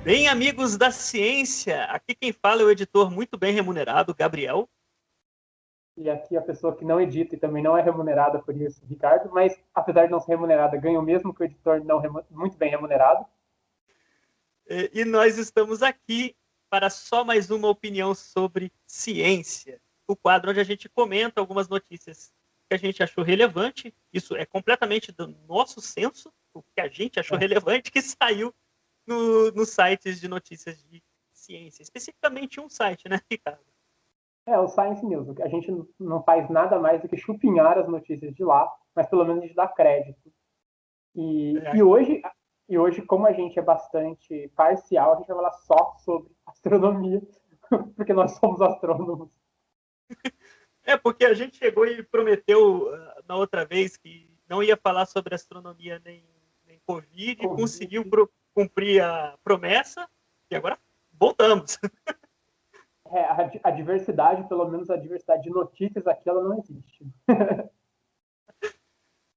Bem, amigos da ciência, aqui quem fala é o editor muito bem remunerado, Gabriel. E aqui a pessoa que não edita e também não é remunerada por isso, Ricardo, mas apesar de não ser remunerada, ganha o mesmo que o editor não muito bem remunerado. E nós estamos aqui para só mais uma opinião sobre ciência. O quadro onde a gente comenta algumas notícias que a gente achou relevante. Isso é completamente do nosso senso, o que a gente achou relevante, que saiu nos sites de notícias de ciência. Especificamente um site, né, Ricardo? O Science News. A gente não faz nada mais do que chupinhar as notícias de lá, mas pelo menos a gente dá crédito. E hoje, como a gente é bastante parcial, a gente vai falar só sobre astronomia, porque nós somos astrônomos. Porque a gente chegou e prometeu na outra vez que não ia falar sobre astronomia nem Covid. E conseguiu cumprir a promessa, e agora voltamos. A diversidade, pelo menos a diversidade de notícias aqui, ela não existe.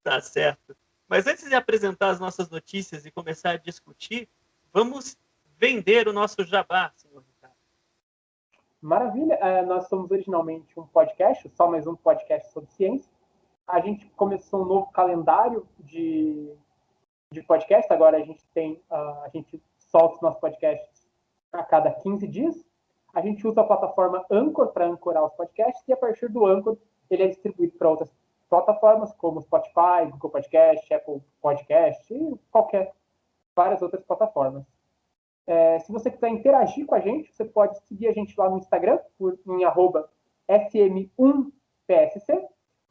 Tá certo. Mas antes de apresentar as nossas notícias e começar a discutir, vamos vender o nosso jabá, senhor Ricardo. Maravilha. Nós somos originalmente um podcast, só mais um podcast sobre ciência. A gente começou um novo calendário de podcast. Agora a gente solta os nossos podcasts a cada 15 dias. A gente usa a plataforma Anchor para ancorar os podcasts e a partir do Anchor ele é distribuído para outras plataformas como Spotify, Google Podcast, Apple Podcast e várias outras plataformas. Se você quiser interagir com a gente, você pode seguir a gente lá no Instagram em @fm1psc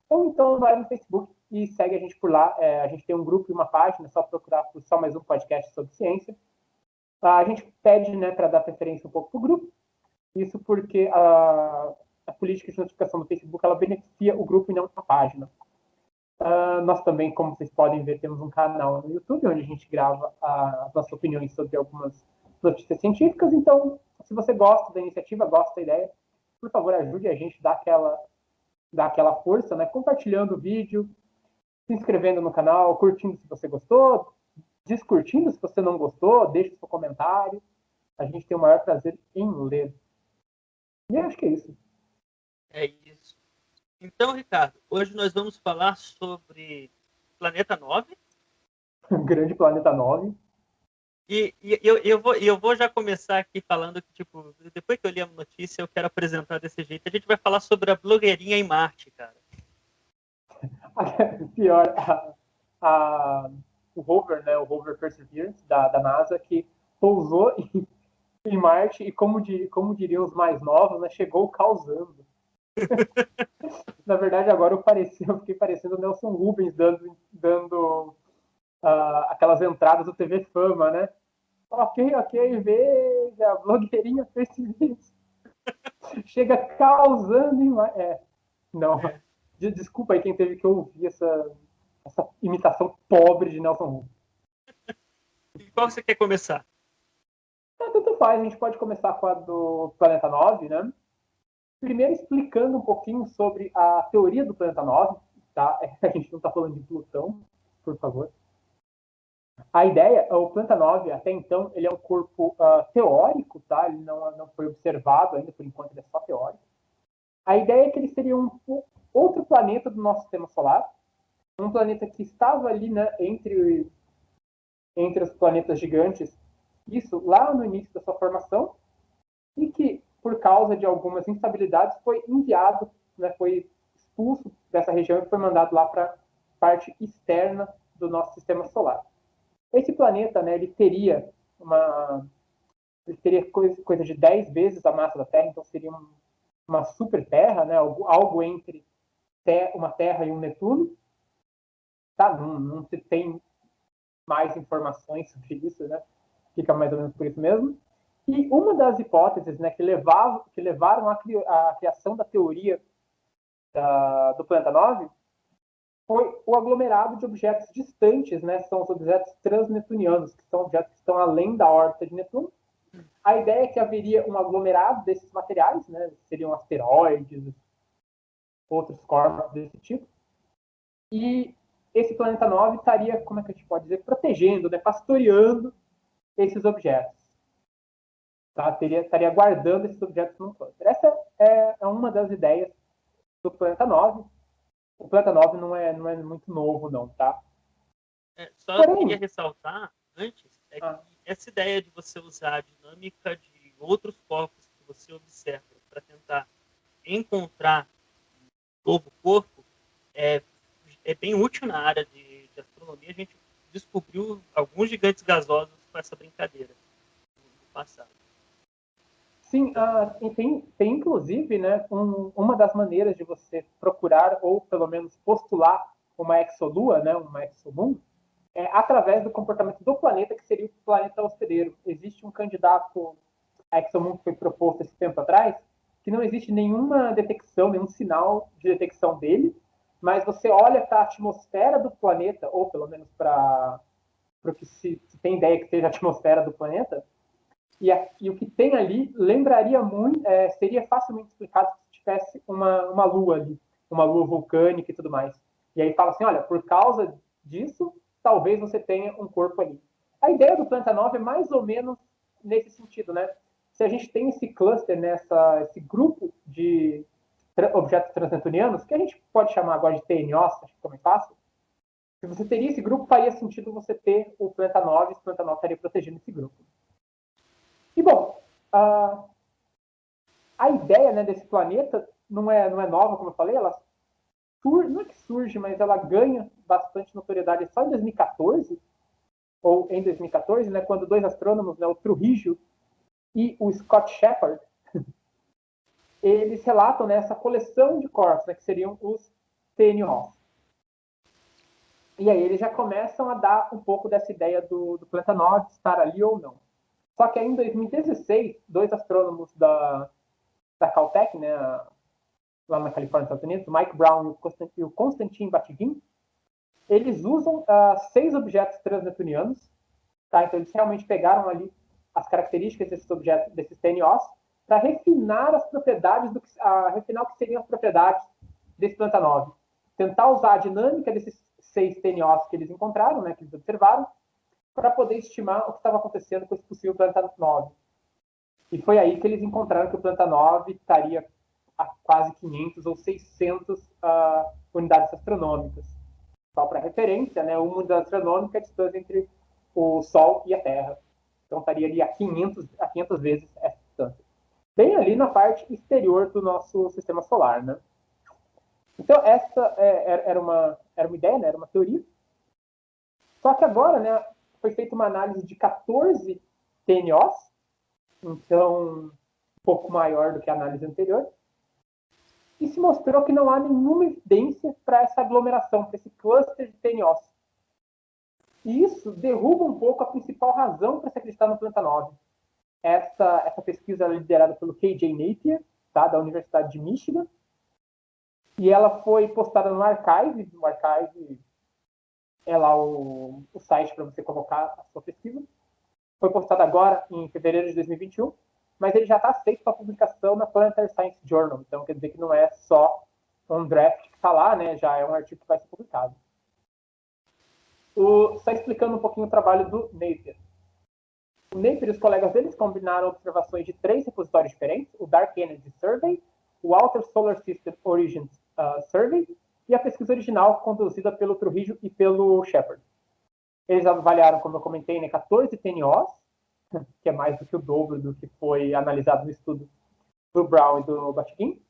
ou então vai no Facebook e segue a gente por lá. A gente tem um grupo e uma página, é só procurar por só mais um podcast sobre ciência. A gente pede, né, para dar preferência um pouco para o grupo, isso porque a política de notificação do Facebook ela beneficia o grupo e não a página. Nós também, como vocês podem ver, temos um canal no YouTube onde a gente grava as nossas opiniões sobre algumas notícias científicas. Então, se você gosta da iniciativa, gosta da ideia, por favor, ajude a gente, dá aquela força, né? Compartilhando o vídeo, se inscrevendo no canal, curtindo se você gostou, descurtindo se você não gostou, deixe seu comentário. A gente tem o maior prazer em ler. E eu acho que é isso. É isso. Então, Ricardo, hoje nós vamos falar sobre Planeta 9. Grande Planeta 9. E eu vou já começar aqui falando que, tipo, depois que eu li a notícia, eu quero apresentar desse jeito. A gente vai falar sobre a blogueirinha em Marte, cara. Pior, o rover, né, o rover Perseverance da NASA, que pousou em Marte e, como diriam os mais novos, né, chegou causando. Na verdade, agora eu fiquei parecendo o Nelson Rubens dando aquelas entradas do TV Fama, né? Ok, veja, blogueirinha Perseverance. Chega causando em Marte. Não. Desculpa aí quem teve que ouvir essa imitação pobre de Nelson Rubens. E qual você quer começar? Tanto faz, a gente pode começar com a do Planeta 9, né? Primeiro explicando um pouquinho sobre a teoria do Planeta 9, tá? A gente não está falando de Plutão, por favor. A ideia, o Planeta 9, até então, ele é um corpo teórico, tá? Ele não foi observado ainda, por enquanto ele é só teórico. A ideia é que ele seria um outro planeta do nosso sistema solar, um planeta que estava ali, né, entre os planetas gigantes, isso lá no início da sua formação, e que, por causa de algumas instabilidades, foi enviado, né, foi expulso dessa região e foi mandado lá para a parte externa do nosso sistema solar. Esse planeta, né, ele teria coisa de 10 vezes a massa da Terra, então seria uma super Terra, né, algo entre uma Terra e um Netuno. Tá? Não se tem mais informações sobre isso, né? Fica mais ou menos por isso mesmo. E uma das hipóteses, né, que levaram à criação da teoria do Planeta 9 foi o aglomerado de objetos distantes, né? São os objetos transnetunianos, que são objetos que estão além da órbita de Netuno A ideia é que haveria um aglomerado desses materiais, né? Seriam asteroides, outros corpos desse tipo. E esse planeta 9 estaria, como é que a gente pode dizer, protegendo, né? Pastoreando esses objetos. Tá? Estaria guardando esses objetos no cluster. Essa é uma das ideias do planeta 9. O planeta 9 não é muito novo, não, tá? Só queria ressaltar antes que essa ideia de você usar a dinâmica de outros corpos que você observa para tentar encontrar um novo corpo é bem útil na área de astronomia. A gente descobriu alguns gigantes gasosos com essa brincadeira no passado. Sim, tem inclusive, né, uma das maneiras de você procurar ou pelo menos postular uma exolua, né, uma exomoon, através do comportamento do planeta, que seria o planeta hospedeiro. Existe um candidato a exomoon que foi proposto esse tempo atrás, que não existe nenhuma detecção, nenhum sinal de detecção dele, mas você olha para a atmosfera do planeta, ou pelo menos para o que se tem ideia que seja a atmosfera do planeta, e o que tem ali lembraria muito, seria facilmente explicado se tivesse uma lua ali, uma lua vulcânica e tudo mais. E aí fala assim, olha, por causa disso, talvez você tenha um corpo ali. A ideia do Planeta 9 é mais ou menos nesse sentido, né? Se a gente tem esse cluster, né, esse grupo de objetos transneptunianos, que a gente pode chamar agora de TNOs, acho que fica mais fácil, se você teria esse grupo, faria sentido você ter o Planeta 9, e o Planeta 9 estaria protegendo esse grupo. E, bom, a ideia, né, desse planeta não é nova, como eu falei, ela não é que surge, mas ela ganha bastante notoriedade só em 2014, ou em 2014, né, quando dois astrônomos, né, o Trujillo e o Scott Shepard, eles relatam, né, essa coleção de corpos, né, que seriam os TNOs. E aí eles já começam a dar um pouco dessa ideia do planeta 9 estar ali ou não. Só que aí em 2016, dois astrônomos da Caltech, né, lá na Califórnia, nos Estados Unidos, o Mike Brown e o Konstantin Batygin, eles usam 6 objetos transneptunianos, tá? Então eles realmente pegaram ali as características desses objetos, desses TNOs, para refinar as propriedades, refinar o que seriam as propriedades desse planeta 9. Tentar usar a dinâmica desses 6 TNOs que eles encontraram, né, que eles observaram, para poder estimar o que estava acontecendo com esse possível planeta 9. E foi aí que eles encontraram que o planeta 9 estaria a quase 500 ou 600 unidades astronômicas. Só para referência, né, uma unidade astronômica é a distância entre o Sol e a Terra. Então estaria ali a 500 vezes essa distância. Bem ali na parte exterior do nosso sistema solar, né? Então essa era uma ideia, né, era uma teoria. Só que agora, né, foi feita uma análise de 14 TNOs, então um pouco maior do que a análise anterior, e se mostrou que não há nenhuma evidência para essa aglomeração, para esse cluster de TNOs. E isso derruba um pouco a principal razão para se acreditar no planeta 9. Essa pesquisa é liderada pelo K.J. Napier, tá, da Universidade de Michigan, e ela foi postada no Archive. O Archive é lá o site para você colocar a sua pesquisa. Foi postada agora em fevereiro de 2021, mas ele já está aceito para publicação na Planetary Science Journal. Então quer dizer que não é só um draft que está lá, né? Já é um artigo que vai ser publicado. Só explicando um pouquinho o trabalho do Napier. O Napier e os colegas deles combinaram observações de 3 repositórios diferentes, o Dark Energy Survey, o Outer Solar System Origins Survey e a pesquisa original conduzida pelo Trujillo e pelo Shepard. Eles avaliaram, como eu comentei, né, 14 TNOs, que é mais do que o dobro do que foi analisado no estudo do Brown e do Batygin.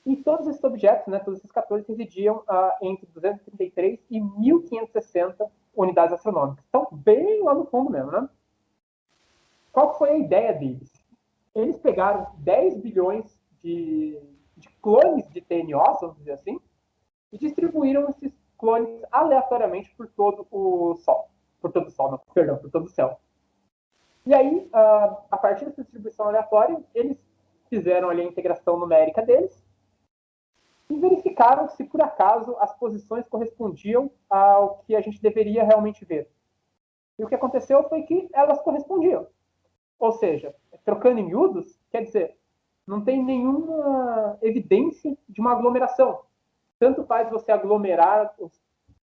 E todos esses objetos, né, todos esses 14, residiam entre 233 e 1560 unidades astronômicas. Então, bem lá no fundo mesmo, né? Qual foi a ideia deles? Eles pegaram 10 bilhões de clones de TNOs, vamos dizer assim, e distribuíram esses clones aleatoriamente por todo o Sol. Por todo o céu. E aí, a partir dessa distribuição aleatória, eles fizeram ali a integração numérica deles e verificaram se, por acaso, as posições correspondiam ao que a gente deveria realmente ver. E o que aconteceu foi que elas correspondiam. Ou seja, trocando em miúdos, quer dizer, não tem nenhuma evidência de uma aglomeração. Tanto faz você aglomerar os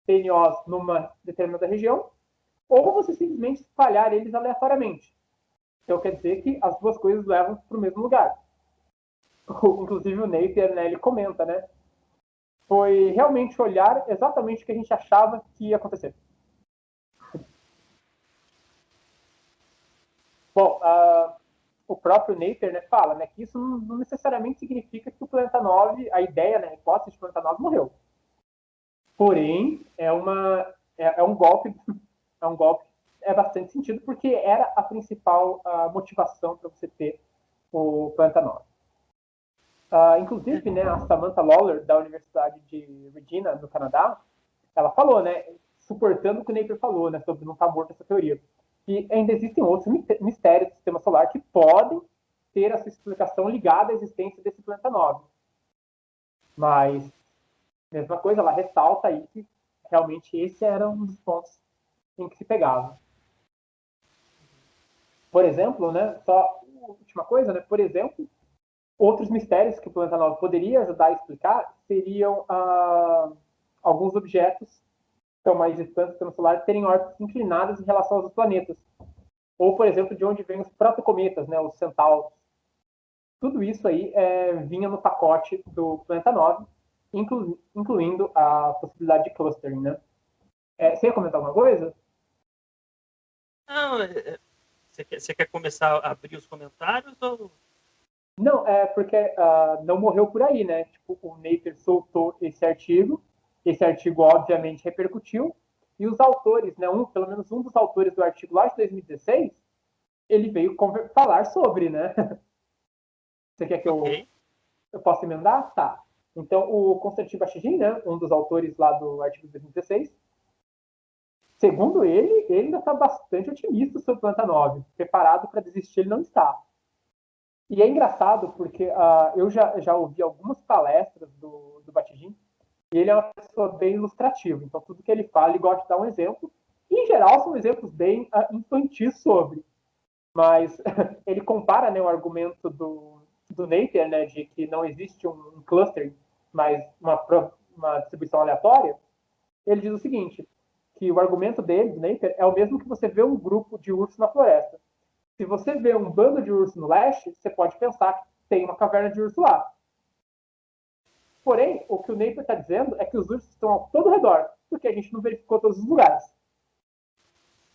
TNOs numa determinada região, ou você simplesmente espalhar eles aleatoriamente. Então quer dizer que as duas coisas levam para o mesmo lugar. Inclusive o Napier, né, ele comenta, né? Foi realmente olhar exatamente o que a gente achava que ia acontecer. Bom, o próprio Napier, né, fala, né, que isso não necessariamente significa que o Planeta 9, a ideia, né, a hipótese de Planeta 9 morreu. Porém, é um golpe, é bastante sentido, porque era a principal motivação para você ter o Planeta 9. Inclusive, né, a Samantha Lawler, da Universidade de Regina, no Canadá, ela falou, né, suportando o que o Napier falou, né, sobre não estar morto essa teoria, que ainda existem outros mistérios do sistema solar que podem ter a sua explicação ligada à existência desse planeta 9. Mas, mesma coisa, ela ressalta aí que realmente esse era um dos pontos em que se pegava. Por exemplo, né, só última coisa, né, por exemplo, outros mistérios que o planeta 9 poderia ajudar a explicar seriam alguns objetos que estão mais distantes do sistema solar terem órbitas inclinadas em relação aos planetas. Ou, por exemplo, de onde vêm os protocometas, né, os centauros. Tudo isso aí vinha no pacote do Planeta 9, incluindo a possibilidade de clustering, né? Você ia comentar alguma coisa? Não, você quer começar a abrir os comentários ou... Não, é porque não morreu por aí, né? Tipo, o Napier soltou esse artigo obviamente repercutiu, e os autores, né, pelo menos um dos autores do artigo lá de 2016, ele veio falar sobre, né? Você quer que Ok. eu possa emendar? Tá. Então, o Constantin Bachigin, né, um dos autores lá do artigo 2016, segundo ele ainda está bastante otimista sobre o Planta 9. Preparado para desistir, ele não está. E é engraçado porque eu já ouvi algumas palestras do Batidin e ele é uma pessoa bem ilustrativa. Então, tudo que ele fala, ele gosta de dar um exemplo. E, em geral, são exemplos bem infantis sobre. Mas ele compara, né, o argumento do Napier, né, de que não existe um cluster, mas uma distribuição aleatória. Ele diz o seguinte, que o argumento dele, do Napier, é o mesmo que você vê um grupo de ursos na floresta. Se você vê um bando de urso no leste, você pode pensar que tem uma caverna de urso lá. Porém, o que o Napier está dizendo é que os ursos estão ao todo redor, porque a gente não verificou todos os lugares.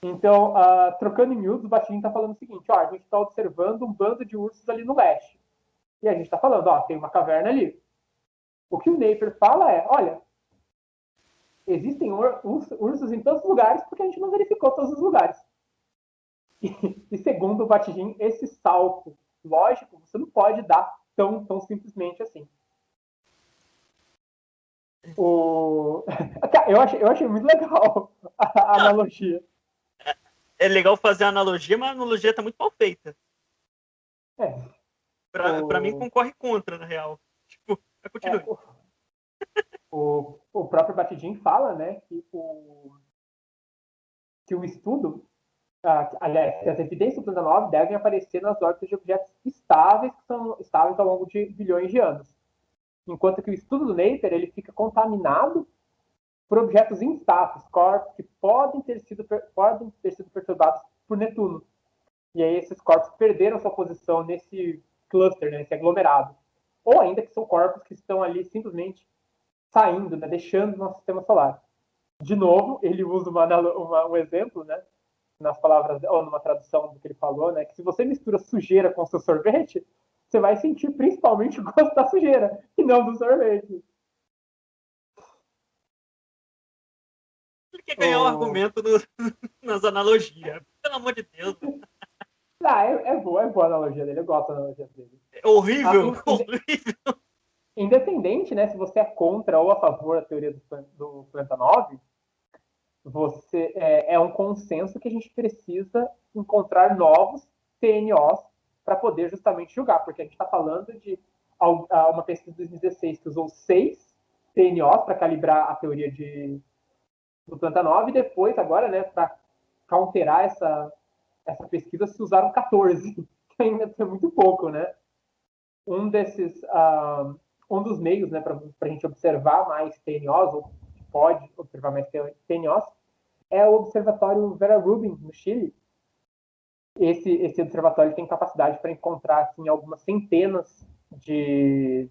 Então, trocando em miúdos, o Baixinho está falando o seguinte, ó, a gente está observando um bando de ursos ali no leste. E a gente está falando, ó, tem uma caverna ali. O que o Napier fala é, olha, existem ursos em todos os lugares porque a gente não verificou todos os lugares. E segundo o Batigin, esse salto lógico você não pode dar tão simplesmente assim. Eu achei muito legal a analogia. É legal fazer a analogia, mas a analogia está muito mal feita. Para mim, concorre contra, na real. Tipo, continue. O próprio Batidin fala, né, que o estudo, aliás, que as evidências do Planta 9 devem aparecer nas órbitas de objetos estáveis que são estáveis ao longo de bilhões de anos. Enquanto que o estudo do Napier, ele fica contaminado por objetos instáveis, corpos que podem ter sido perturbados por Netuno. E aí esses corpos perderam sua posição nesse cluster, né, nesse aglomerado. Ou ainda que são corpos que estão ali simplesmente saindo, né, deixando o nosso sistema solar. De novo, ele usa um exemplo, né, nas palavras, ou numa tradução do que ele falou, né, que se você mistura sujeira com seu sorvete, você vai sentir principalmente o gosto da sujeira, e não do sorvete. Ele quer ganhar um argumento nas analogias. Pelo amor de Deus. É boa a analogia dele, eu gosto da analogia dele. É horrível, horrível. Independente, né, se você é contra ou a favor da teoria do Planeta 9, é um consenso que a gente precisa encontrar novos TNOs para poder justamente julgar, porque a gente está falando de uma pesquisa de 2016 que usou 6 TNOs para calibrar a teoria do Planeta 9 e depois, agora, né, para counterar essa pesquisa se usaram 14, que ainda é muito pouco, né? Um desses, um dos meios, né, para a gente observar mais TNOs, ou pode observar mais TNOs, é o Observatório Vera Rubin, no Chile. Esse observatório tem capacidade para encontrar assim, algumas centenas de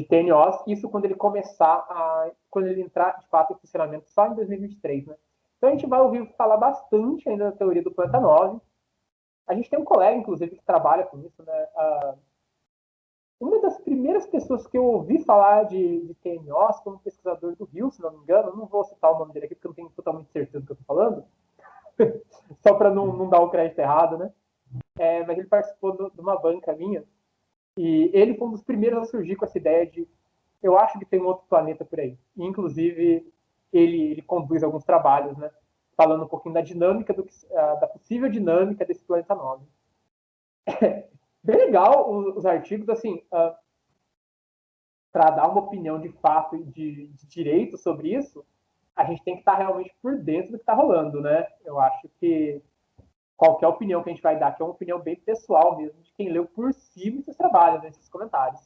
TNOs, isso quando ele quando ele entrar de fato em funcionamento só em 2023, né? Então a gente vai ouvir falar bastante ainda da teoria do planeta 9. A gente tem um colega, inclusive, que trabalha com isso, né? Uma das primeiras pessoas que eu ouvi falar de TNOs foi um pesquisador do Rio, se não me engano. Eu não vou citar o nome dele aqui porque eu não tenho totalmente certeza do que eu estou falando, só para não dar o crédito errado, né? Mas ele participou de uma banca minha e ele foi um dos primeiros a surgir com essa ideia de eu acho que tem um outro planeta por aí. E, inclusive, ele conduz alguns trabalhos, né? Falando um pouquinho da dinâmica, da possível dinâmica desse planeta 9. Bem legal os artigos, assim, para dar uma opinião de fato e de direito sobre isso, a gente tem que estar realmente por dentro do que está rolando, né? Eu acho que qualquer opinião que a gente vai dar, que é uma opinião bem pessoal mesmo, de quem leu por cima esses trabalhos, nesses comentários.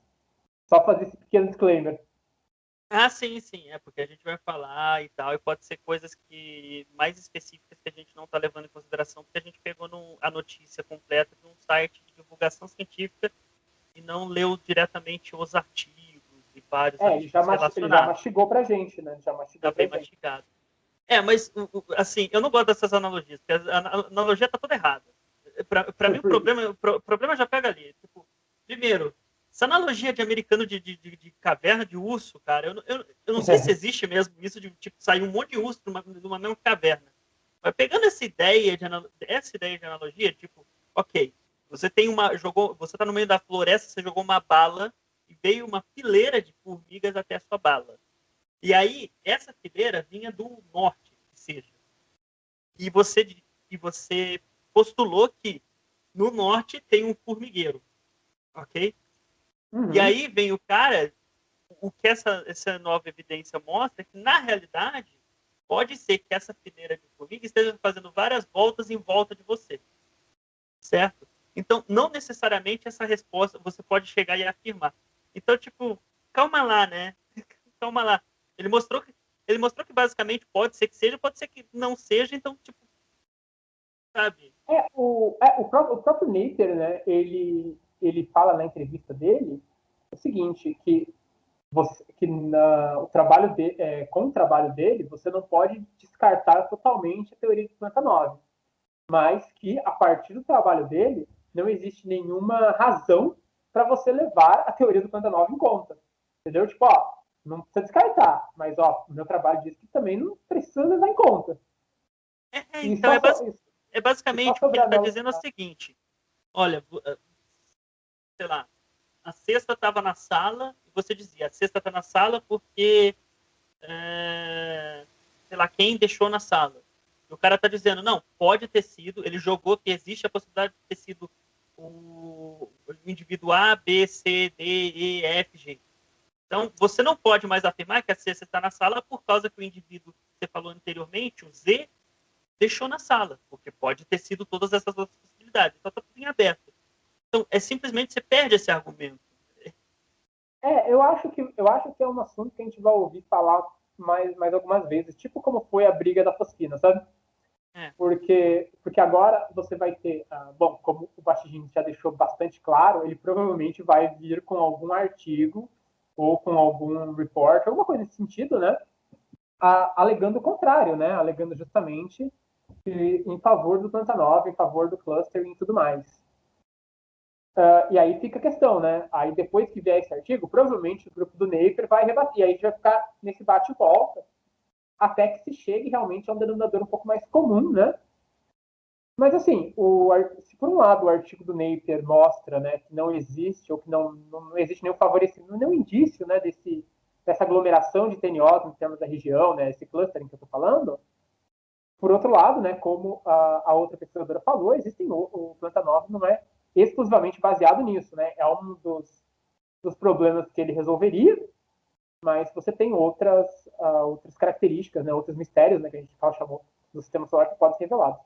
Só fazer esse pequeno disclaimer. Ah, sim, sim, é porque a gente vai falar e tal, e pode ser coisas que mais específicas que a gente não está levando em consideração, porque a gente pegou a notícia completa de um site de divulgação científica e não leu diretamente os artigos e vários artigos Ele já relacionados. mastigou pra gente, né? Já mastigou Está pra bem gente. mastigado. Mas, assim, eu não gosto dessas analogias, porque a analogia está toda errada. Para mim, o problema já pega ali. Tipo, primeiro, essa analogia de americano de caverna de urso, cara, eu não sei se existe mesmo isso de tipo, sair um monte de urso de uma mesma caverna. Mas pegando essa ideia de analogia, tipo, ok, você tem você tá no meio da floresta, você jogou uma bala e veio uma fileira de formigas até a sua bala. E aí, essa fileira vinha do norte, que seja. E você postulou que no norte tem um formigueiro, ok? Uhum. E aí vem o cara, o que essa nova evidência mostra é que, na realidade, pode ser que essa fileira de formiga esteja fazendo várias voltas em volta de você, certo? Então, não necessariamente essa resposta você pode chegar e afirmar. Então, tipo, calma lá, né? Calma lá. Ele mostrou que basicamente pode ser que seja, pode ser que não seja, então, tipo, sabe? O próprio Napier, né? Ele fala na entrevista dele o seguinte, com o trabalho dele, você não pode descartar totalmente a teoria do planeta 9, mas que a partir do trabalho dele não existe nenhuma razão para você levar a teoria do planeta 9 em conta. Entendeu? Tipo, ó, não precisa descartar, mas ó, o meu trabalho diz que também não precisa levar em conta. E Então, e só basicamente o que sobre ele a está dizendo é o seguinte: olha, sei lá, a cesta estava na sala, e você dizia, a cesta está na sala porque, sei lá, quem deixou na sala. E o cara está dizendo, não, pode ter sido, ele jogou que existe a possibilidade de ter sido o indivíduo A, B, C, D, E, F, G. Então, você não pode mais afirmar que a cesta está na sala por causa que o indivíduo que você falou anteriormente, o Z, deixou na sala, porque pode ter sido todas essas outras possibilidades. Então, está tudo em aberto. Então, simplesmente você perde esse argumento. eu acho que é um assunto que a gente vai ouvir falar mais algumas vezes, tipo como foi a briga da Fosquina, sabe? Porque agora você vai ter, bom, como o Bastidinho já deixou bastante claro, ele provavelmente vai vir com algum artigo ou com algum report, alguma coisa nesse sentido, né? Alegando o contrário, né? Alegando justamente em favor do Planta 9, em favor do clustering e tudo mais. E aí fica a questão, né? Aí depois que vier esse artigo, provavelmente o grupo do Napier vai rebater. Aí a gente vai ficar nesse bate e volta até que se chegue realmente a um denominador um pouco mais comum, né? Mas assim, se por um lado o artigo do Napier mostra, né, que não existe ou que não existe nenhum favorecimento, nenhum indício, né, dessa aglomeração de TNOs em termos da região, né, esse clustering que eu estou falando, por outro lado, né, como a outra pesquisadora falou, o Planta 9 não é exclusivamente baseado nisso, né, é um dos problemas que ele resolveria, mas você tem outras características, né, outros mistérios, né, que a gente chamou do sistema solar que podem ser revelados.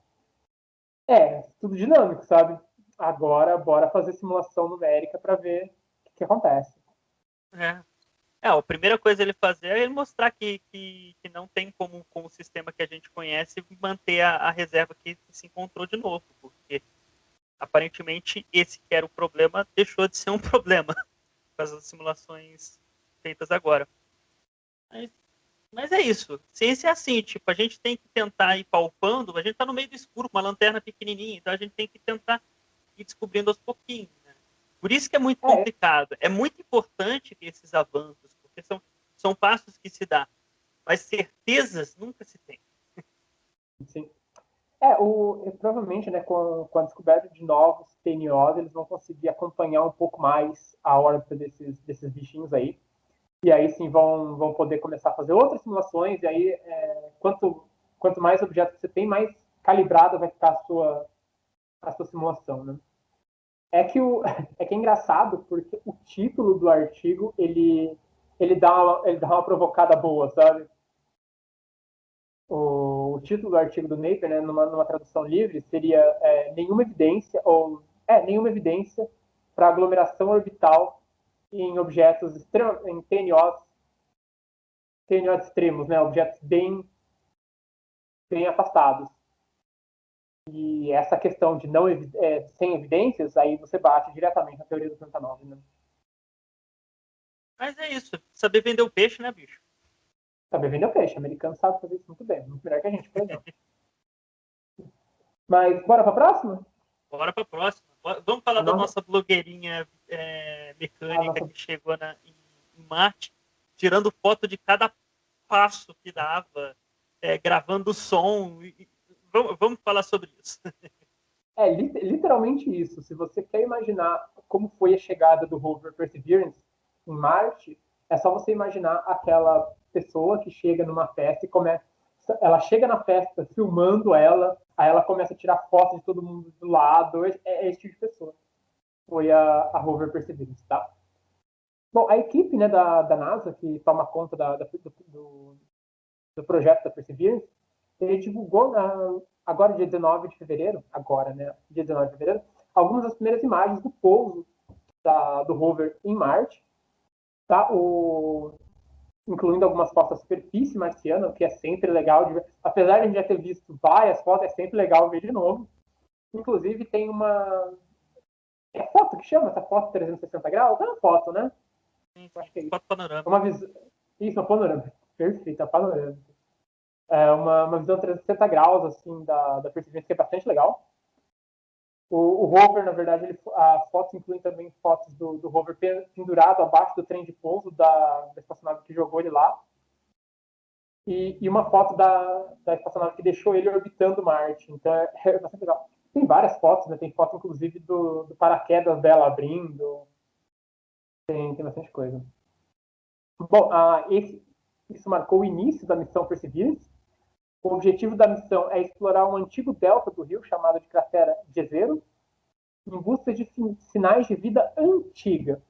Tudo dinâmico, sabe? Agora, bora fazer simulação numérica para ver o que acontece. A primeira coisa ele fazer é ele mostrar que não tem como, com o sistema que a gente conhece, manter a reserva que se encontrou de novo, porque aparentemente esse que era o problema deixou de ser um problema com as simulações feitas agora. Mas é isso. Ciência é assim, tipo, a gente tem que tentar ir palpando, a gente está no meio do escuro com uma lanterna pequenininha, então a gente tem que tentar ir descobrindo aos pouquinhos. Né? Por isso que é muito complicado. É muito importante esses avanços, porque são passos que se dá, mas certezas nunca se tem. Sim. Provavelmente, né, com a descoberta de novos TNOs, eles vão conseguir acompanhar um pouco mais a órbita desses bichinhos aí. E aí sim vão poder começar a fazer outras simulações, e aí quanto mais objetos você tem, mais calibrada vai ficar a sua simulação, né? É que é engraçado, porque o título do artigo, ele dá uma provocada boa, sabe? O título do artigo do Napier, né, numa tradução livre, seria nenhuma evidência para aglomeração orbital em objetos em TNOs extremos, né, objetos bem afastados. E essa questão de não sem evidências, aí você bate diretamente na teoria do 39, né? Mas é isso. Saber vender o peixe, né, bicho? Saber vender o peixe. O americano sabe fazer isso muito bem. Muito melhor que a gente, por exemplo. Mas bora para a próxima? Bora para a próxima. Vamos falar da nossa blogueirinha mecânica nossa... que chegou em Marte, tirando foto de cada passo que dava, gravando som. Vamos falar sobre isso. Literalmente isso. Se você quer imaginar como foi a chegada do rover Perseverance em Marte, é só você imaginar aquela pessoa que chega numa festa e começa. Ela chega na festa filmando ela, aí ela começa a tirar fotos de todo mundo do lado. É esse tipo de pessoa. Foi a rover Perseverance, tá? Bom, a equipe, né, da NASA, que toma conta do projeto da Perseverance, ele divulgou agora, dia 19 de fevereiro, dia 19 de fevereiro, algumas das primeiras imagens do pouso do rover em Marte, tá? Incluindo algumas fotos da superfície marciana, o que é sempre legal de ver. Apesar de a gente já ter visto várias fotos, é sempre legal ver de novo. Inclusive, tem uma. É foto que chama essa foto 360 graus? É uma foto, né? Sim, acho que é isso. Foto panorâmica. Isso, uma panorâmica. Perfeito, a panorâmica. Uma visão 360 graus assim da Perseverance, que é bastante legal. O rover, na verdade, as fotos incluem também fotos do rover pendurado abaixo do trem de pouso da espaçonave que jogou ele lá. E uma foto da espaçonave que deixou ele orbitando Marte. Então é bastante legal. Tem várias fotos, né? Tem foto, inclusive, do paraquedas dela abrindo. Tem bastante coisa. Bom, isso marcou o início da missão Perseverance. O objetivo da missão é explorar um antigo delta do rio chamado de cratera Jezero, em busca de sinais de vida antiga,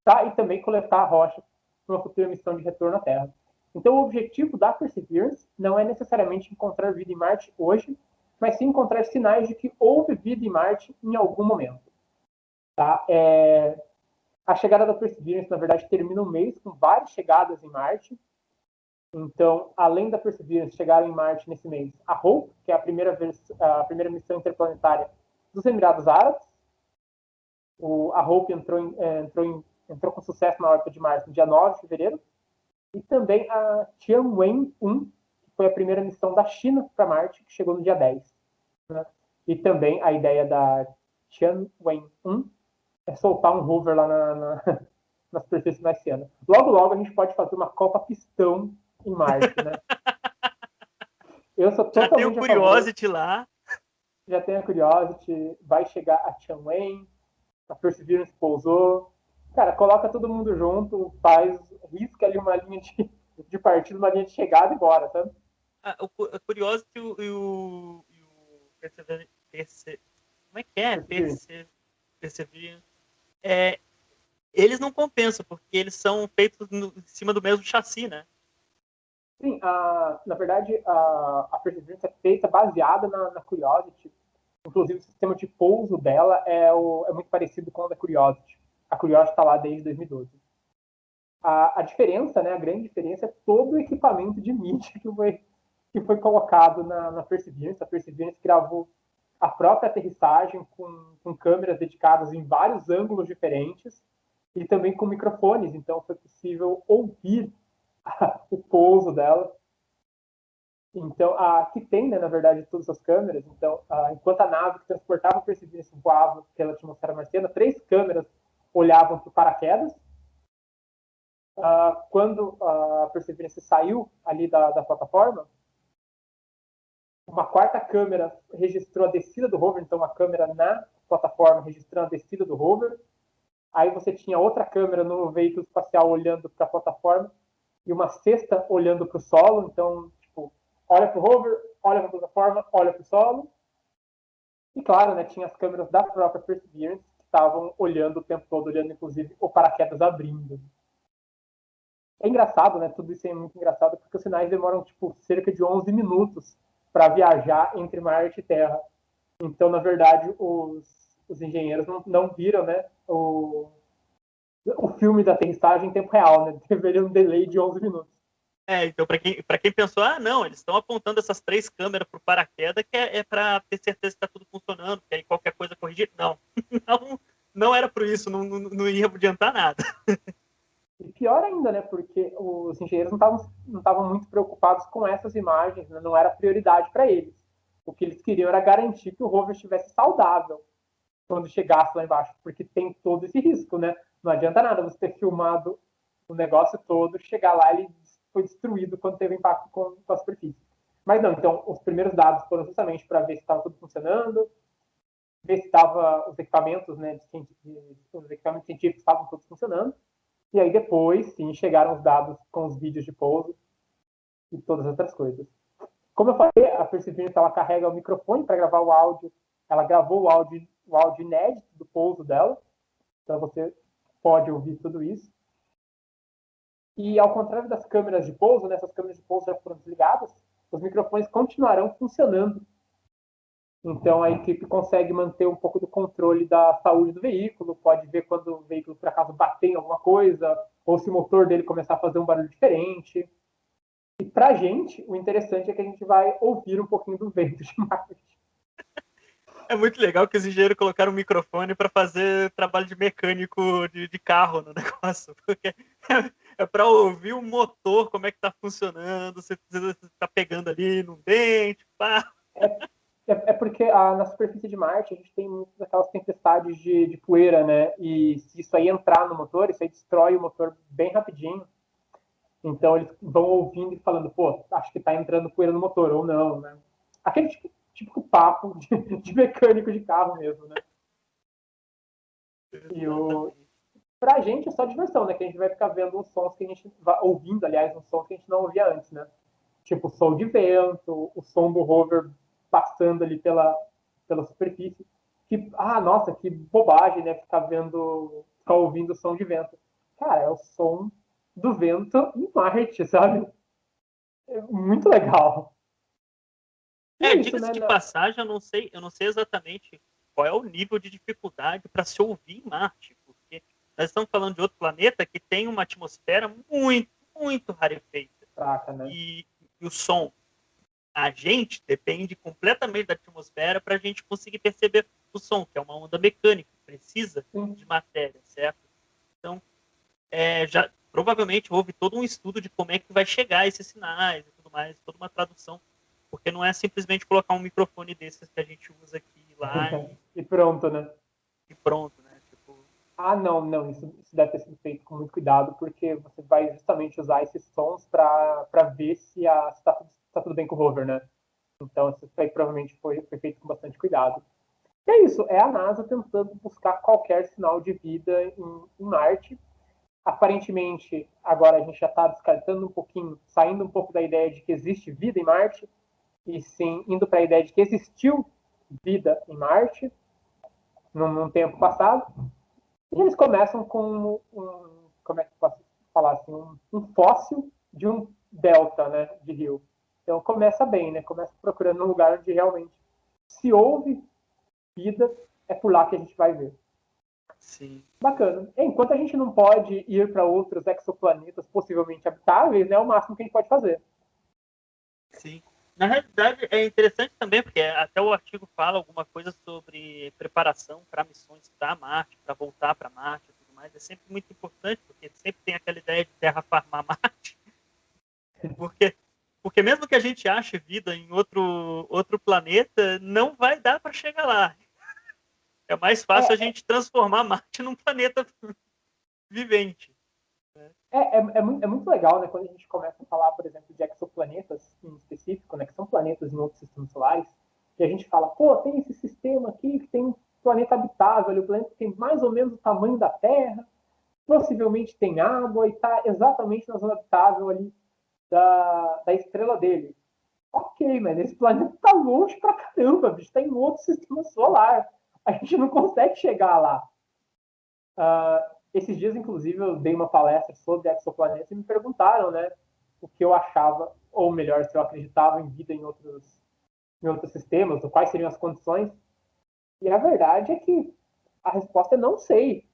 tá? E também coletar a rocha para uma futura missão de retorno à Terra. Então, o objetivo da Perseverance não é necessariamente encontrar vida em Marte hoje, mas sim encontrar sinais de que houve vida em Marte em algum momento. Tá? A chegada da Perseverance, na verdade, termina um mês com várias chegadas em Marte. Então, além da Perseverance, chegaram em Marte nesse mês a Hope, que é a primeira missão interplanetária dos Emirados Árabes. A Hope entrou com sucesso na órbita de Marte no dia 9 de fevereiro. E também a Tianwen-1, que foi a primeira missão da China para Marte, que chegou no dia 10. Né? E também a ideia da Tianwen-1 é soltar um rover lá na superfície marciana. Logo, logo a gente pode fazer uma Copa Pistão em Marte, né? Eu sou já tem o totalmente a favor. Curiosity lá. Já tem a Curiosity, vai chegar a Tianwen, a Perseverance pousou. Cara, coloca todo mundo junto, risca ali uma linha de partida, uma linha de chegada e bora, sabe? O Curiosity e o como é que é? Perseverance. Eles não compensam, porque eles são feitos em cima do mesmo chassi, né? Sim, na verdade, a Perseverance é feita baseada na Curiosity, Inclusive, o sistema de pouso dela é muito parecido com o da Curiosity. A Curiosity está lá desde 2012. A diferença, né, a grande diferença é todo o equipamento de mídia que foi colocado na Perseverance. A Perseverance gravou a própria aterrissagem com câmeras dedicadas em vários ângulos diferentes e também com microfones, então foi possível ouvir o pouso dela. Então, que tem, né, na verdade, todas as câmeras. Então, enquanto a nave que transportava a Perseverance voava pela atmosfera marciana, 3 câmeras olhavam para o paraquedas. Quando a Perseverance saiu ali da plataforma, uma 4ª câmera registrou a descida do rover, então a câmera na plataforma registrando a descida do rover. Aí você tinha outra câmera no veículo espacial olhando para a plataforma e uma 6ª olhando para o solo. Então, tipo, olha para o rover, olha para a plataforma, olha para o solo. E claro, né, tinha as câmeras da própria Perseverance que estavam olhando o tempo todo, olhando inclusive o paraquedas abrindo. É engraçado, né? Tudo isso é muito engraçado porque os sinais demoram tipo cerca de 11 minutos para viajar entre Marte e Terra. Então, na verdade, os engenheiros não viram, né, o filme da aterrissagem em tempo real, né? Teve um delay de 11 minutos. Então, para quem pensou, não, eles estão apontando essas 3 câmeras para o paraquedas, que é para ter certeza que está tudo funcionando, que aí qualquer coisa corrigir. Não, não era por isso, não ia adiantar nada. E pior ainda, né? Porque os engenheiros não estavam muito preocupados com essas imagens, né? Não era prioridade para eles. O que eles queriam era garantir que o rover estivesse saudável quando chegasse lá embaixo, porque tem todo esse risco, né? Não adianta nada você ter filmado o negócio todo, chegar lá e ele foi destruído quando teve impacto com a superfície. Mas não, então os primeiros dados foram justamente para ver se estava tudo funcionando, ver se estava os equipamentos, né, os equipamentos científicos estavam todos funcionando. E aí depois, sim, chegaram os dados com os vídeos de pouso e todas as outras coisas. Como eu falei, a Perseverance ela carrega o microfone para gravar o áudio. Ela gravou o áudio inédito do pouso dela. Então você pode ouvir tudo isso. E ao contrário das câmeras de pouso, né, essas câmeras de pouso já foram desligadas, os microfones continuarão funcionando. Então a equipe consegue manter um pouco do controle da saúde do veículo, pode ver quando o veículo por acaso bater em alguma coisa, ou se o motor dele começar a fazer um barulho diferente. E pra gente, o interessante é que a gente vai ouvir um pouquinho do vento de Marte. É muito legal que os engenheiros colocaram um microfone para fazer trabalho de mecânico de carro no negócio, porque é para ouvir o motor, como é que tá funcionando, se tá pegando ali num dente, pá. É porque na superfície de Marte a gente tem muitas aquelas tempestades de poeira, né? E se isso aí entrar no motor, isso aí destrói o motor bem rapidinho. Então eles vão ouvindo e falando, pô, acho que tá entrando poeira no motor, ou não, né? Aquele típico papo de mecânico de carro mesmo, né? E pra gente é só diversão, né? Que a gente vai ficar vendo uns sons que a gente vai ouvindo, aliás, uns sons que a gente não ouvia antes, né? Tipo o som de vento, o som do rover passando ali pela superfície. Nossa, que bobagem, né? Ficar ouvindo o som de vento. Cara, é o som do vento em Marte, sabe? É muito legal. E é isso, Diga-se né? de passagem, eu não sei exatamente qual é o nível de dificuldade para se ouvir em Marte, porque nós estamos falando de outro planeta que tem uma atmosfera muito, muito rarefeita. Fraca, né? E o som, a gente depende completamente da atmosfera para a gente conseguir perceber o som, que é uma onda mecânica, precisa Sim. de matéria, certo? Então, já provavelmente houve todo um estudo de como é que vai chegar esses sinais e tudo mais, toda uma tradução, porque não é simplesmente colocar um microfone desses que a gente usa aqui lá E pronto, né? e pronto, né? Tipo, Não, isso deve ter sido feito com muito cuidado, porque você vai justamente usar esses sons para ver se tá tudo bem com o rover, né? Então, isso aí provavelmente foi feito com bastante cuidado. E é isso, é a NASA tentando buscar qualquer sinal de vida em Marte. Aparentemente, agora a gente já está descartando um pouquinho, saindo um pouco da ideia de que existe vida em Marte, e sim indo para a ideia de que existiu vida em Marte num tempo passado. E eles começam com como é que eu posso falar assim, um fóssil de um delta, né, de rio. Então começa bem, né? Começa procurando um lugar onde realmente se ouve vida, é por lá que a gente vai ver. Sim. Bacana. Enquanto a gente não pode ir para outros exoplanetas possivelmente habitáveis, é o máximo que a gente pode fazer. Sim. Na realidade, é interessante também, porque até o artigo fala alguma coisa sobre preparação para missões para Marte, para voltar para Marte e tudo mais. É sempre muito importante, porque sempre tem aquela ideia de terraformar Marte. Porque mesmo que a gente ache vida em outro planeta, não vai dar para chegar lá. É mais fácil a gente transformar Marte num planeta vivente. É muito legal, né, quando a gente começa a falar, por exemplo, de exoplanetas em específico, né, que são planetas em outros sistemas solares, e a gente fala, pô, tem esse sistema aqui que tem um planeta habitável, o planeta tem mais ou menos o tamanho da Terra, possivelmente tem água e está exatamente na zona habitável ali da estrela dele. Ok, mas esse planeta está longe pra caramba, bicho, está em outro sistema solar. A gente não consegue chegar lá. Esses dias, inclusive, eu dei uma palestra sobre exoplanetas e me perguntaram, né, o que eu achava, ou melhor, se eu acreditava em vida em outros sistemas, ou quais seriam as condições. E a verdade é que a resposta é não sei.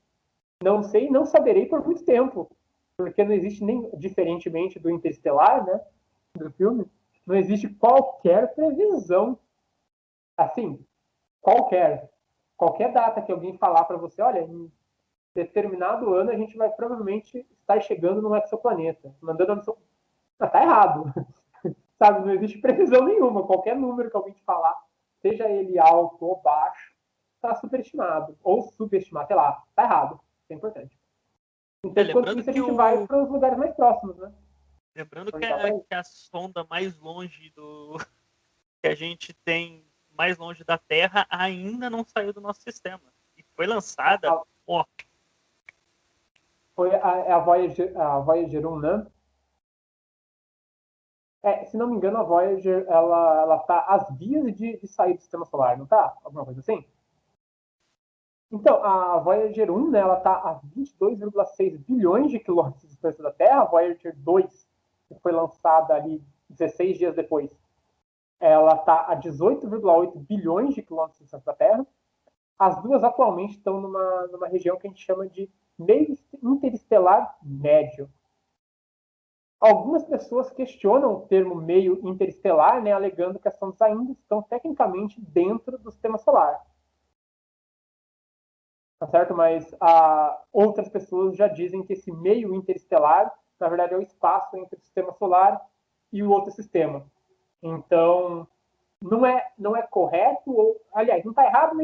Não sei e não saberei por muito tempo. Porque não existe nem, diferentemente do Interestelar, né, do filme, não existe qualquer previsão. Assim, qualquer data que alguém falar para você, olha, em determinado ano a gente vai provavelmente estar chegando no exoplaneta, mandando a missão. Ah, tá errado. Sabe, não existe previsão nenhuma. Qualquer número que alguém te falar, seja ele alto ou baixo, está superestimado. Ou subestimado, sei lá, tá errado. Isso é importante. Então, enquanto Lembrando isso, a que gente vai para os lugares mais próximos, né? lembrando que Aproveitar para que a sonda mais longe que a gente tem mais longe da Terra ainda não saiu do nosso sistema. E foi lançada, ó, foi a Voyager 1, né? Se não me engano, a Voyager ela tá às vias de sair do sistema solar, não tá? Alguma coisa assim? Então, a Voyager 1, né, ela está a 22,6 bilhões de quilômetros de distância da Terra. A Voyager 2, que foi lançada ali 16 dias depois, ela está a 18,8 bilhões de quilômetros de distância da Terra. As duas atualmente estão numa região que a gente chama de meio interestelar médio. Algumas pessoas questionam o termo meio interestelar, né, alegando que as sondas ainda estão tecnicamente dentro do sistema solar. Tá certo? Mas outras pessoas já dizem que esse meio interestelar, na verdade, é o espaço entre o sistema solar e o outro sistema. Então, não é correto, ou, aliás, não está errado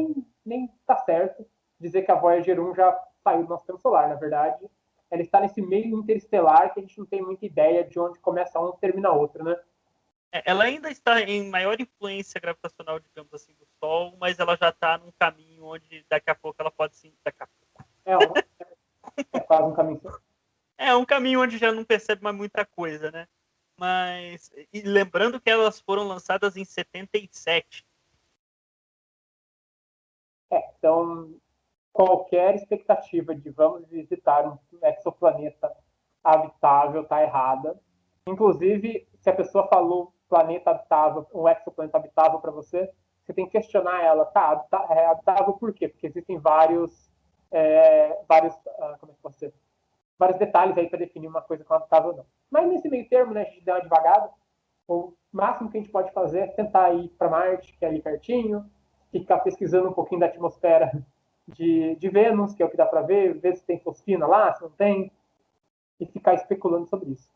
nem está certo dizer que a Voyager 1 já saiu do nosso sistema solar. Na verdade, ela está nesse meio interestelar que a gente não tem muita ideia de onde começa um e termina outro, né? ela ainda está em maior influência gravitacional, digamos assim, do Sol, mas ela já está num caminho onde daqui a pouco ela pode sim. É, é quase um caminho. É um caminho onde já não percebe mais muita coisa, né? Mas. E lembrando que elas foram lançadas em 77. Então, qualquer expectativa de vamos visitar um exoplaneta habitável está errada. Inclusive, se a pessoa falou planeta habitável, um exoplaneta habitável para você, você tem que questionar ela, tá, é habitável por quê? Porque existem como é que pode ser? Vários detalhes aí para definir uma coisa como habitável ou não. Mas nesse meio termo, né, a gente deu uma devagada. O máximo que a gente pode fazer é tentar ir para Marte, que é ali pertinho, ficar pesquisando um pouquinho da atmosfera de Vênus, que é o que dá para ver se tem fosfina lá, se não tem, e ficar especulando sobre isso.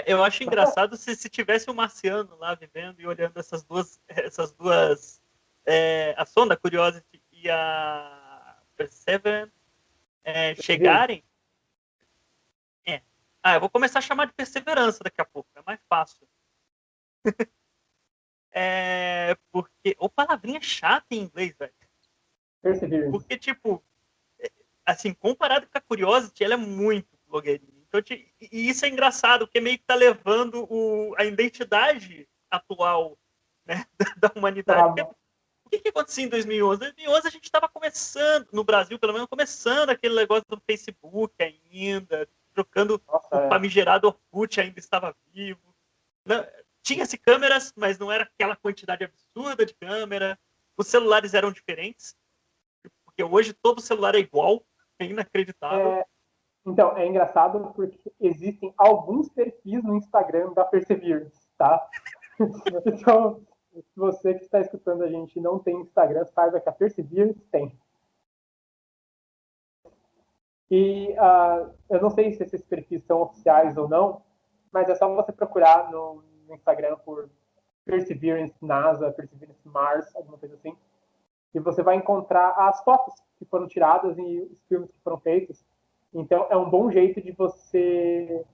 Eu acho engraçado se tivesse um marciano lá vivendo e olhando essas duas a sonda Curiosity e a Perseverance chegarem. Eu vou começar a chamar de perseverança daqui a pouco, é mais fácil. Porque. Ou palavrinha chata em inglês, velho. Perseverance. Porque, tipo, assim, comparado com a Curiosity, ela é muito blogueirinha. Então, e isso é engraçado, porque meio que tá levando a identidade atual, né, da humanidade. Porque, o que acontecia em 2011? Em 2011 a gente estava começando, no Brasil pelo menos, começando aquele negócio do Facebook ainda, trocando o famigerado Orkut ainda estava vivo. Tinha-se câmeras, mas não era aquela quantidade absurda de câmera. os celulares eram diferentes, porque hoje todo celular é igual, é inacreditável. Então, é engraçado porque existem alguns perfis no Instagram da Perseverance, tá? Então, se você que está escutando a gente não tem Instagram, saiba que a Perseverance tem. E eu não sei se esses perfis são oficiais ou não, mas é só você procurar no Instagram por Perseverance NASA, Perseverance Mars, alguma coisa assim, e você vai encontrar as fotos que foram tiradas e os filmes que foram feitos. Então é um bom jeito de você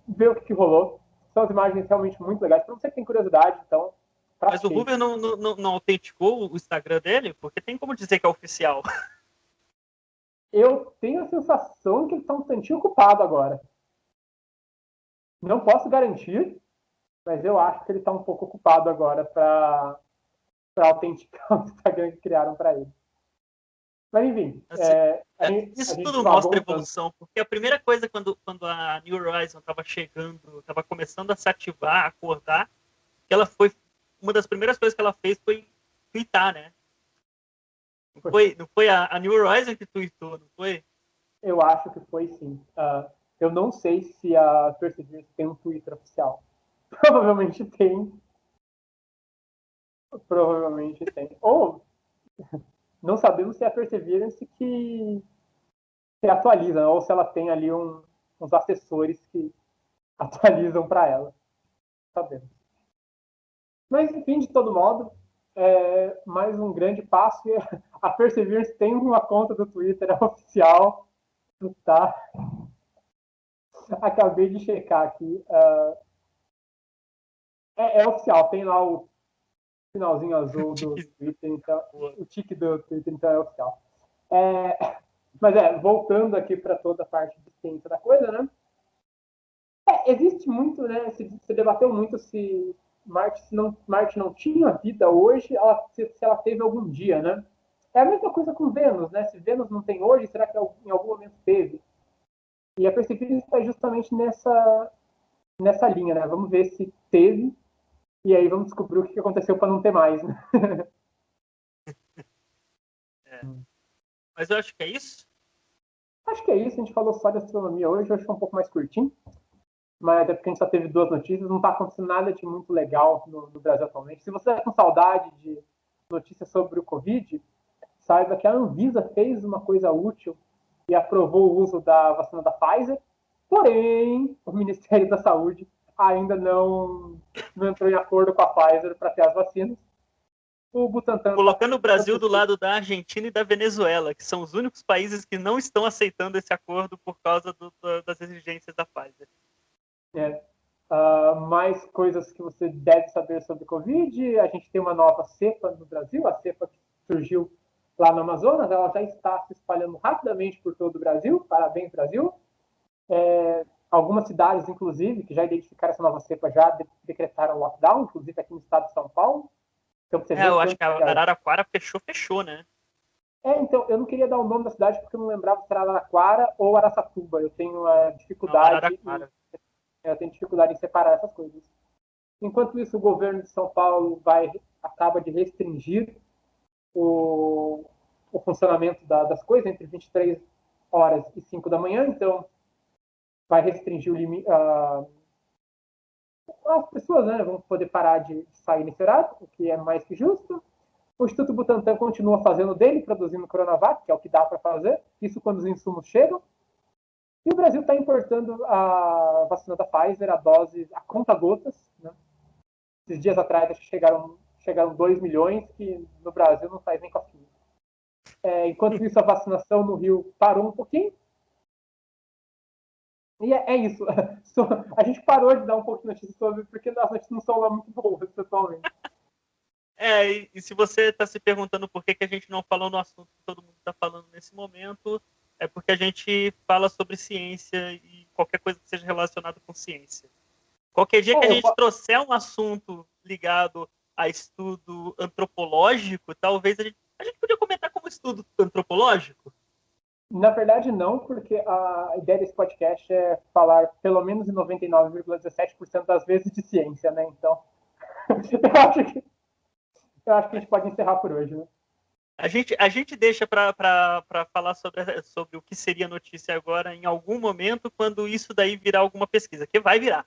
ver o que rolou. São as imagens realmente muito legais. Para você que tem curiosidade, então. Mas o Hoover não autenticou o Instagram dele? Porque tem como dizer que é oficial. Eu tenho a sensação que ele está um tantinho ocupado agora. Não posso garantir, mas eu acho que ele está um pouco ocupado agora para autenticar o Instagram que criaram para ele. Mas enfim, Assim, a gente tudo mostra evolução, porque a primeira coisa quando a New Horizon estava chegando, estava começando a se ativar, a acordar, que ela foi, uma das primeiras coisas que ela fez foi tweetar, né? Não foi a New Horizon que tweetou, não foi? Eu acho que foi sim. Eu não sei se a Perseverance tem um Twitter oficial. Provavelmente tem. Provavelmente tem. Ou não sabemos se é a Perseverance que atualiza, ou se ela tem ali uns assessores que atualizam para ela. Sabemos. Mas, enfim, de todo modo, mais um grande passo. A Perseverance tem uma conta do Twitter oficial, tá? Acabei de checar aqui. É oficial, tem lá o finalzinho azul do Twitter, então, o tique do Twitter, então é oficial. Mas voltando aqui para toda a parte de ciência da coisa, né? Existe muito, né? Se debateu muito se Marte não tinha vida hoje, se ela teve algum dia, né? É a mesma coisa com Vênus, né? Se Vênus não tem hoje, será que em algum momento teve? E a Perseverance está justamente nessa linha, né? Vamos ver se teve, e aí vamos descobrir o que aconteceu para não ter mais, né? Mas eu acho que é isso. Acho que é isso, a gente falou só de astronomia hoje, hoje foi um pouco mais curtinho, mas é porque a gente só teve 2 notícias, não está acontecendo nada de muito legal no Brasil atualmente. Se você está com saudade de notícias sobre o Covid, saiba que a Anvisa fez uma coisa útil e aprovou o uso da vacina da Pfizer, porém, o Ministério da Saúde ainda não entrou em acordo com a Pfizer para ter as vacinas. O Butantan colocando o Brasil do lado da Argentina e da Venezuela, que são os únicos países que não estão aceitando esse acordo por causa das exigências da Pfizer. Mais coisas que você deve saber sobre Covid. A gente tem uma nova cepa no Brasil, a cepa que surgiu lá no Amazonas, ela já está se espalhando rapidamente por todo o Brasil. Parabéns, Brasil. Algumas cidades, inclusive, que já identificaram essa nova cepa, já decretaram lockdown, inclusive aqui no estado de São Paulo. Então, eu acho que a Araraquara fechou, né? Então, eu não queria dar o nome da cidade porque eu não lembrava se era Araraquara ou Araçatuba. Eu tenho dificuldade em separar essas coisas. Enquanto isso, o governo de São Paulo acaba de restringir o funcionamento das coisas entre 23 horas e 5 da manhã. Então, vai restringir o limite. As pessoas, né, vão poder parar de sair nesse horário, o que é mais que justo. O Instituto Butantan continua fazendo dele, produzindo Coronavac, que é o que dá para fazer, isso quando os insumos chegam. E o Brasil está importando a vacina da Pfizer, a dose, a conta-gotas. Né? Esses dias atrás chegaram 2 milhões, que no Brasil não faz nem cosquinha. Enquanto isso, a vacinação no Rio parou um pouquinho. E é isso. A gente parou de dar um pouco de notícia sobre, porque as notícias não são lá muito boas, pessoalmente. E se você está se perguntando por que a gente não falou no assunto que todo mundo está falando nesse momento, é porque a gente fala sobre ciência e qualquer coisa que seja relacionada com ciência. Qualquer dia que a gente trouxer um assunto ligado a estudo antropológico, talvez a gente podia comentar como estudo antropológico. Na verdade, não, porque a ideia desse podcast é falar pelo menos em 99,17% das vezes de ciência, né? Então, eu acho que a gente pode encerrar por hoje, né? A gente deixa para falar sobre o que seria notícia agora em algum momento, quando isso daí virar alguma pesquisa, que vai virar.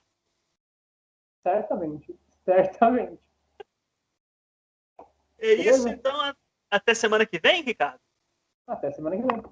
Certamente, certamente. É isso, Beleza? então, até semana que vem, Ricardo? Até semana que vem.